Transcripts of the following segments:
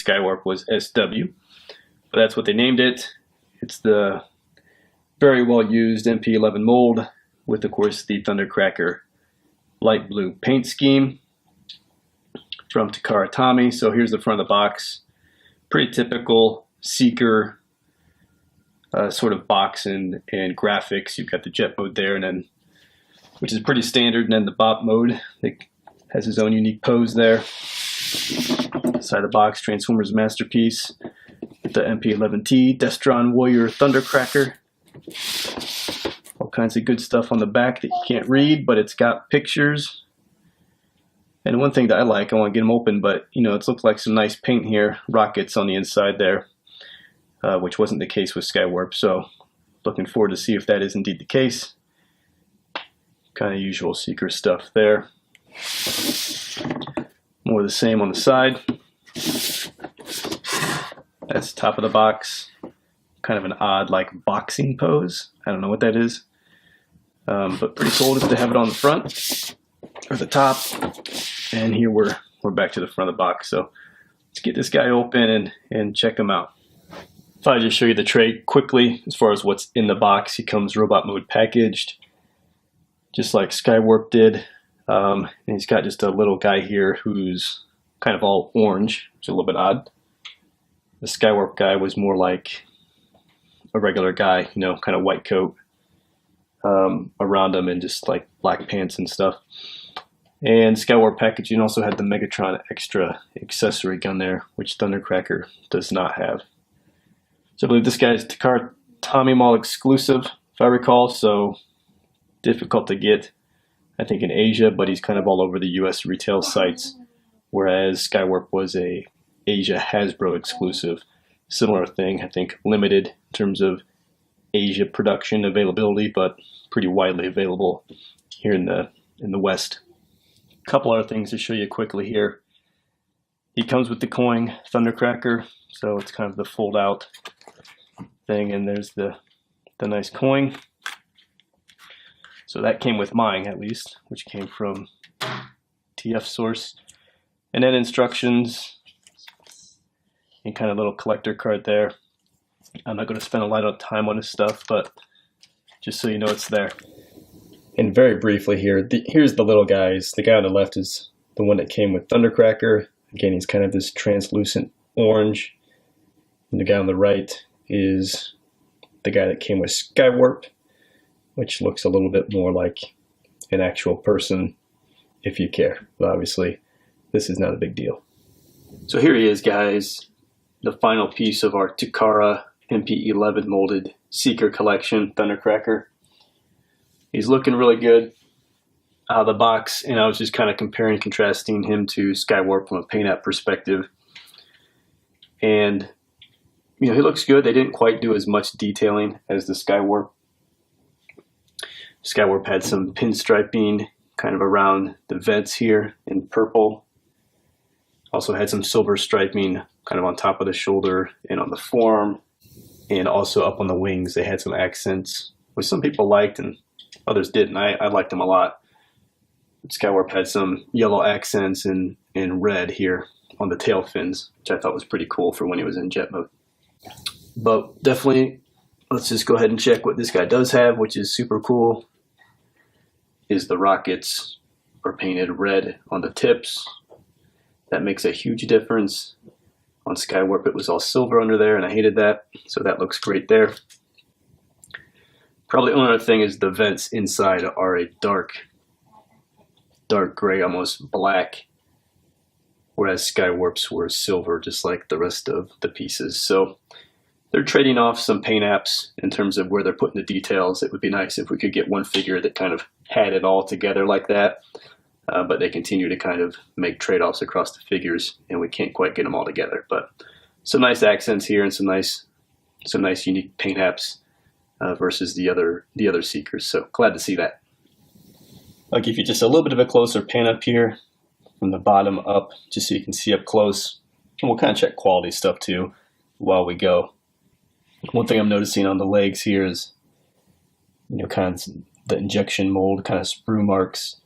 Skywarp was SW, but that's what they named it. It's the very well used MP11 mold with, of course, the Thundercracker light blue paint scheme from Takara Tomy. So here's the front of the box. Pretty typical Seeker sort of box and graphics. You've got the jet mode there, and then, which is pretty standard, and then the bop mode that has his own unique pose there. Side of the box, Transformers Masterpiece with the MP11T Destron Voyager Thundercracker. All kinds of good stuff on the back that you can't read, but it's got pictures. And one thing that I like, I want to get them open, but you know, it's looked like some nice paint here, rockets on the inside there, which wasn't the case with Skywarp. So looking forward to see if that is indeed the case. Kind of usual Seeker stuff there. More of the same on the side. That's the top of the box. Kind of an odd, like, boxing pose. I don't know what that is. But pretty cool just to have it on the front or the top. And here we're back to the front of the box. So let's get this guy open and check him out. If I just show you the tray quickly as far as what's in the box, he comes robot mode packaged, just like Skywarp did. And he's got just a little guy here who's kind of all orange, which is a little bit odd. The Skywarp guy was more like a regular guy, you know, kind of white coat around him and just like black pants and stuff. And Skywarp packaging also had the Megatron extra accessory gun there, which Thundercracker does not have. So I believe this guy is Takara Tomy Mall exclusive, if I recall, so difficult to get, I think, in Asia, but he's kind of all over the US retail sites, whereas Skywarp was a Asia Hasbro exclusive. Similar thing, I think, limited in terms of Asia production availability, but pretty widely available here in the West. A couple other things to show you quickly here. He comes with the coin Thundercracker, so it's kind of the fold out thing, and there's the nice coin. So that came with mine, at least, which came from TF Source. And then instructions and kind of little collector card there. I'm not going to spend a lot of time on this stuff, but just so you know it's there. And very briefly here, here's the little guys. The guy on the left is the one that came with Thundercracker. Again, he's kind of this translucent orange. And the guy on the right is the guy that came with Skywarp, which looks a little bit more like an actual person, if you care. But obviously, this is not a big deal. So here he is, guys. The final piece of our Takara MP11 molded Seeker collection, Thundercracker. He's looking really good out of the box, and I was just kind of comparing and contrasting him to Skywarp from a paint app perspective. And, you know, he looks good. They didn't quite do as much detailing as the Skywarp. Skywarp had some pinstriping kind of around the vents here in purple. Also had some silver striping kind of on top of the shoulder and on the forearm, and also up on the wings. They had some accents, which some people liked and others didn't. I liked them a lot. Skywarp had some yellow accents and red here on the tail fins, which I thought was pretty cool for when he was in jet mode. But definitely, let's just go ahead and check what this guy does have, which is super cool. Is the rockets are painted red on the tips. That makes a huge difference. On Skywarp, it was all silver under there, and I hated that, so that looks great there. Probably only other thing is the vents inside are a dark gray, almost black, whereas Skywarp's were silver, just like the rest of the pieces. So they're trading off some paint apps in terms of where they're putting the details. It would be nice if we could get one figure that kind of had it all together like that. But they continue to kind of make trade-offs across the figures, and we can't quite get them all together. But some nice accents here and some nice unique paint apps versus the other Seekers. So glad to see that. I'll give you just a little bit of a closer pan up here from the bottom up, just so you can see up close. And we'll kind of check quality stuff too while we go. One thing I'm noticing on the legs here is, kind of the injection mold kind of sprue marks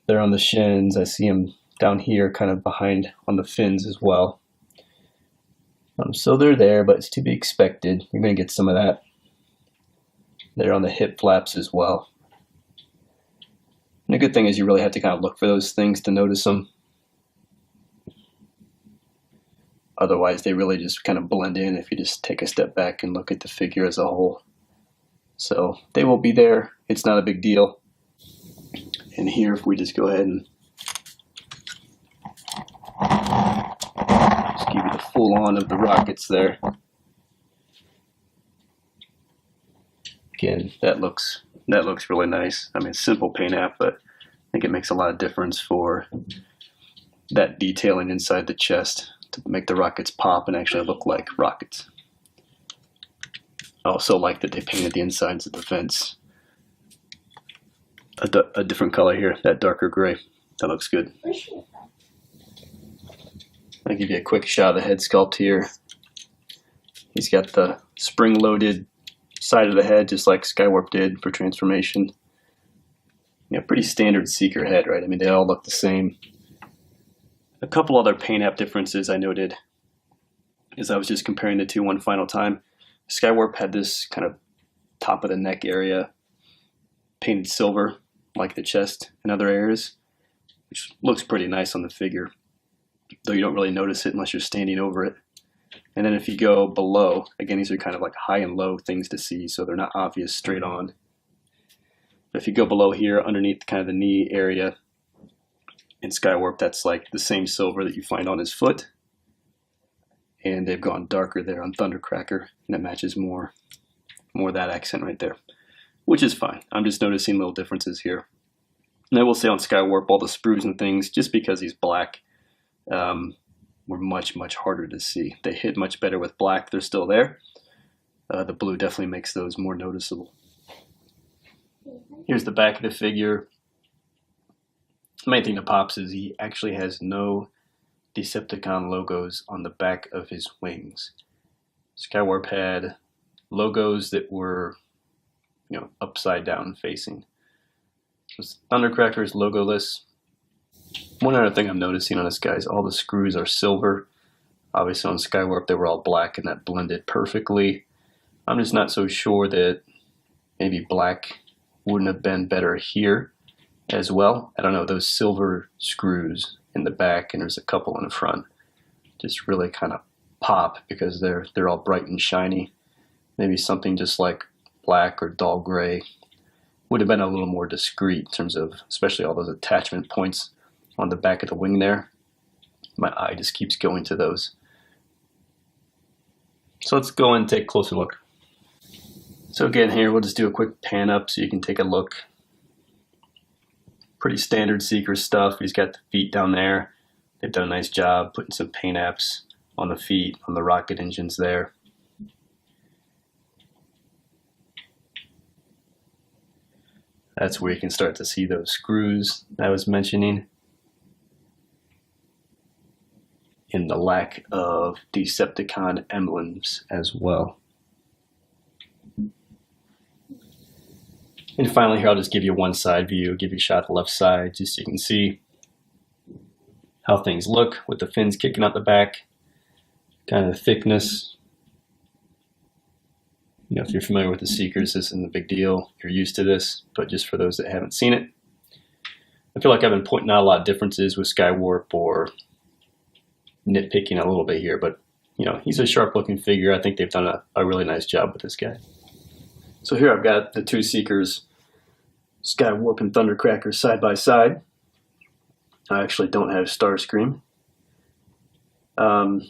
there on the shins. I see them down here kind of behind on the fins as well. So they're there, but it's to be expected. You're going to get some of that there on the hip flaps as well. And the good thing is you really have to kind of look for those things to notice them. Otherwise, they really just kind of blend in if you just take a step back and look at the figure as a whole. So they will be there. It's not a big deal. And here, if we just go ahead and just give you the full on of the rockets there. Again, that looks really nice. I mean, simple paint app, but I think it makes a lot of difference for that detailing inside the chest to make the rockets pop and actually look like rockets. I also like that they painted the insides of the vents a different color here, that darker gray. That looks good. I'll give you a quick shot of the head sculpt here. He's got the spring-loaded side of the head, just like Skywarp did for transformation. Yeah, pretty standard Seeker head, right? I mean, they all look the same. A couple other paint app differences I noted as I was just comparing the two one final time. Skywarp had this kind of top of the neck area painted silver, like the chest and other areas, which looks pretty nice on the figure, though you don't really notice it unless you're standing over it. And then if you go below, again, these are kind of like high and low things to see, so they're not obvious straight on. But if you go below here, underneath kind of the knee area, in Skywarp, that's like the same silver that you find on his foot. And they've gone darker there on Thundercracker, and it matches more of that accent right there, which is fine. I'm just noticing little differences here. And I will say on Skywarp, all the sprues and things, just because he's black, were much, much harder to see. They hit much better with black. They're still there. The blue definitely makes those more noticeable. Here's the back of the figure. The main thing that pops is he actually has no Decepticon logos on the back of his wings. Skywarp had logos that were, upside down facing. Thundercracker is logoless. One other thing I'm noticing on this guy is all the screws are silver. Obviously on Skywarp they were all black and that blended perfectly. I'm just not so sure that maybe black wouldn't have been better here as well. I don't know, those silver screws in the back, and there's a couple in the front, just really kind of pop because they're all bright and shiny. Maybe something just like black or dull gray would have been a little more discreet in terms of especially all those attachment points on the back of the wing there. My eye just keeps going to those. So let's go and take a closer look. So again, here we'll just do a quick pan up so you can take a look. Pretty standard Seeker stuff. He's got the feet down there. They've done a nice job putting some paint apps on the feet, on the rocket engines there. That's where you can start to see those screws I was mentioning. And the lack of Decepticon emblems as well. And finally here, I'll just give you one side view, give you a shot of the left side, just so you can see how things look with the fins kicking out the back, kind of the thickness. If you're familiar with the Seekers, this isn't a big deal. You're used to this, but just for those that haven't seen it, I feel like I've been pointing out a lot of differences with Skywarp or nitpicking a little bit here, but he's a sharp looking figure. I think they've done a really nice job with this guy. So here I've got the two Seekers, Skywarp and Thundercracker, side by side. I actually don't have Starscream. And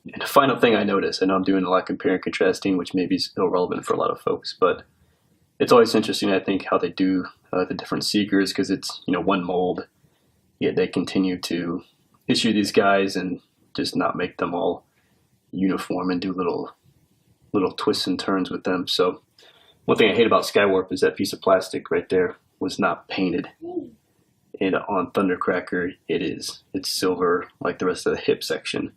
the final thing I noticed, I know I'm doing a lot of compare and contrasting, which may be irrelevant for a lot of folks, but it's always interesting, I think, how they do the different Seekers, because it's one mold, yet they continue to issue these guys and just not make them all uniform and do little twists and turns with them. So One thing I hate about Skywarp is that piece of plastic right there was not painted. And on Thundercracker, it is. It's silver like the rest of the hip section,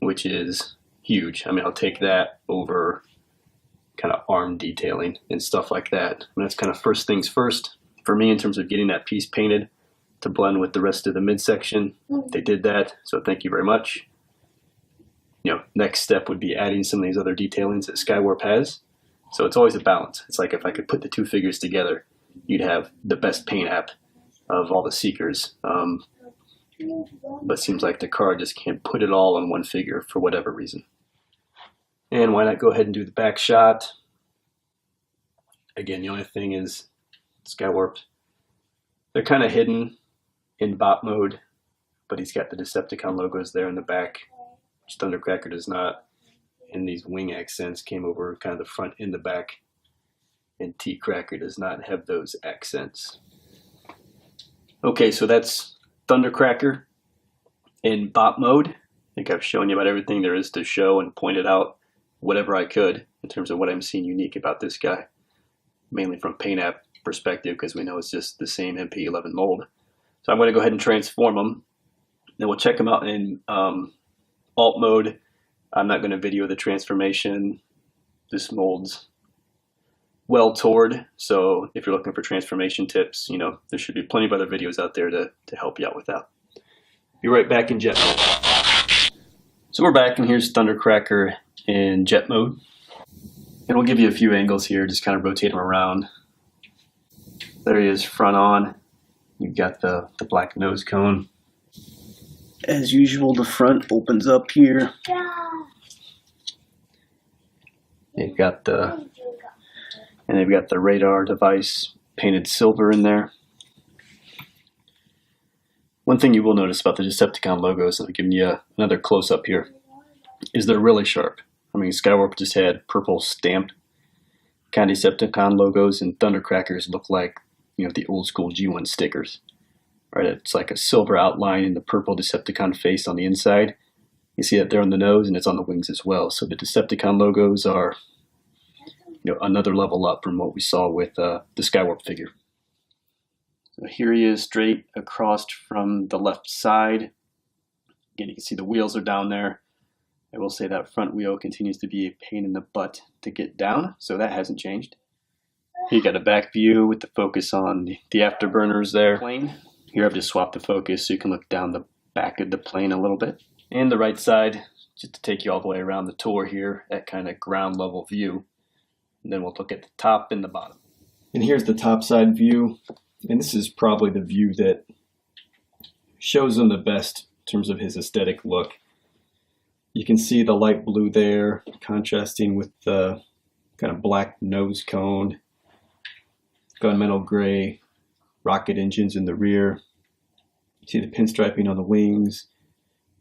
which is huge. I mean, I'll take that over kind of arm detailing and stuff like that. And that's kind of first things first for me in terms of getting that piece painted to blend with the rest of the midsection. They did that, so thank you very much. You know, next step would be adding some of these other detailings that Skywarp has. So it's always a balance. It's like if I could put the two figures together, you'd have the best paint app of all the Seekers. But it seems like the card just can't put it all on one figure for whatever reason. And why not go ahead and do the back shot? Again, the only thing is Skywarp. They're kind of hidden in bot mode, but he's got the Decepticon logos there in the back, which Thundercracker does not. And these wing accents came over kind of the front and the back. And T-Cracker does not have those accents. Okay, so that's Thundercracker in bot mode. I think I've shown you about everything there is to show and pointed out whatever I could in terms of what I'm seeing unique about this guy. Mainly from paint app perspective, because we know it's just the same MP11 mold. So I'm going to go ahead and transform them. Then we'll check them out in alt mode. I'm not going to video the transformation. This mold's well toured, so if you're looking for transformation tips, you know, there should be plenty of other videos out there to help you out with that. Be right back in jet mode. So we're back, and here's Thundercracker in jet mode. And we'll give you a few angles here, just kind of rotate him around. There he is, front on. You've got the black nose cone. As usual, the front opens up here. You've got the, and they've got the radar device painted silver in there. One thing you will notice about the Decepticon logos, and I'm giving you another close-up here, is they're really sharp. I mean, Skywarp just had purple stamped kind of Decepticon logos, and Thundercrackers look like, you know, the old school G1 stickers. Right? It's like a silver outline in the purple Decepticon face on the inside. You see that there on the nose, and it's on the wings as well. So the Decepticon logos are, you know, another level up from what we saw with the Skywarp figure. So here he is straight across from the left side. Again, you can see the wheels are down there. I will say that front wheel continues to be a pain in the butt to get down, so that hasn't changed. Here you got a back view with the focus on the afterburners there. Plane. Here I've just swapped the focus so you can look down the back of the plane a little bit. And the right side, just to take you all the way around the tour here at kind of ground level view. And then we'll look at the top and the bottom. And here's the top side view. And this is probably the view that shows him the best in terms of his aesthetic look. You can see the light blue there contrasting with the kind of black nose cone, gunmetal gray rocket engines in the rear. You see the pinstriping on the wings,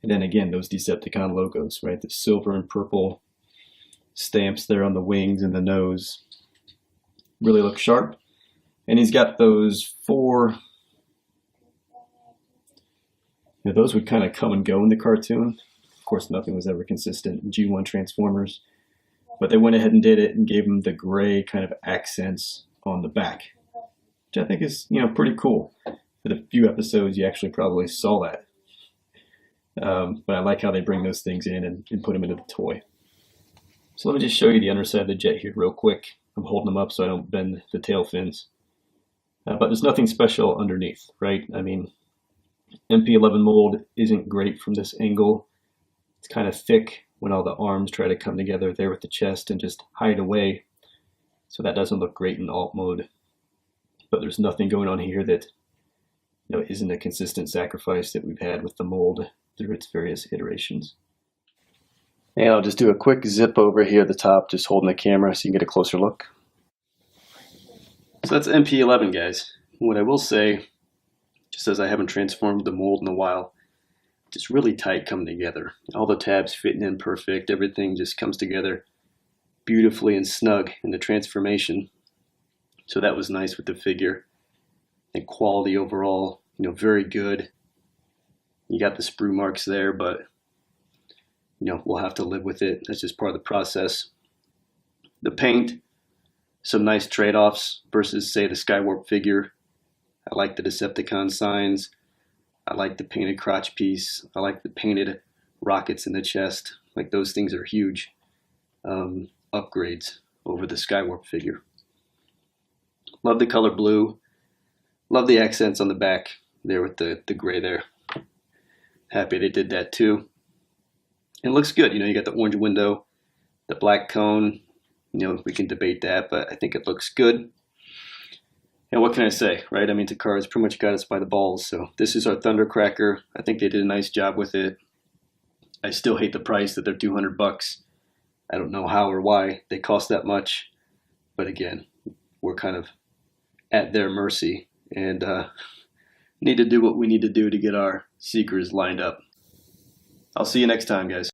and then again those Decepticon logos, right? The silver and purple stamps there on the wings and the nose really look sharp. And he's got those four, you know, those would kind of come and go in the cartoon. Of course, nothing was ever consistent in G1 Transformers, but they went ahead and did it and gave him the gray kind of accents on the back, which I think is, you know, pretty cool. For the few episodes you actually probably saw that. But I like how they bring those things in and put them into the toy. So let me just show you the underside of the jet here real quick. I'm holding them up so I don't bend the tail fins. But there's nothing special underneath, right? I mean, MP11 mold isn't great from this angle. It's kind of thick when all the arms try to come together there with the chest and just hide away. So that doesn't look great in alt mode. But there's nothing going on here that, you know, isn't a consistent sacrifice that we've had with the mold through its various iterations. And I'll just do a quick zip over here at the top, just holding the camera so you can get a closer look. So that's MP11, guys. What I will say, just as I haven't transformed the mold in a while, just really tight coming together. All the tabs fitting in perfect. Everything just comes together beautifully and snug in the transformation. So that was nice with the figure. And quality overall, you know, very good. You got the sprue marks there, but, you know, we'll have to live with it. That's just part of the process. The paint, some nice trade-offs versus, say, the Skywarp figure. I like the Decepticon signs. I like the painted crotch piece. I like the painted rockets in the chest. Like, those things are huge upgrades over the Skywarp figure. Love the color blue. Love the accents on the back there with the gray there. Happy they did that too. And it looks good. You know, you got the orange window, the black cone. You know, we can debate that, but I think it looks good. And what can I say, right? I mean, Takara's pretty much got us by the balls. So this is our Thundercracker. I think they did a nice job with it. I still hate the price that they're $200. I don't know how or why they cost that much. But again, we're kind of at their mercy and need to do what we need to do to get our seekers lined up. I'll see you next time, guys.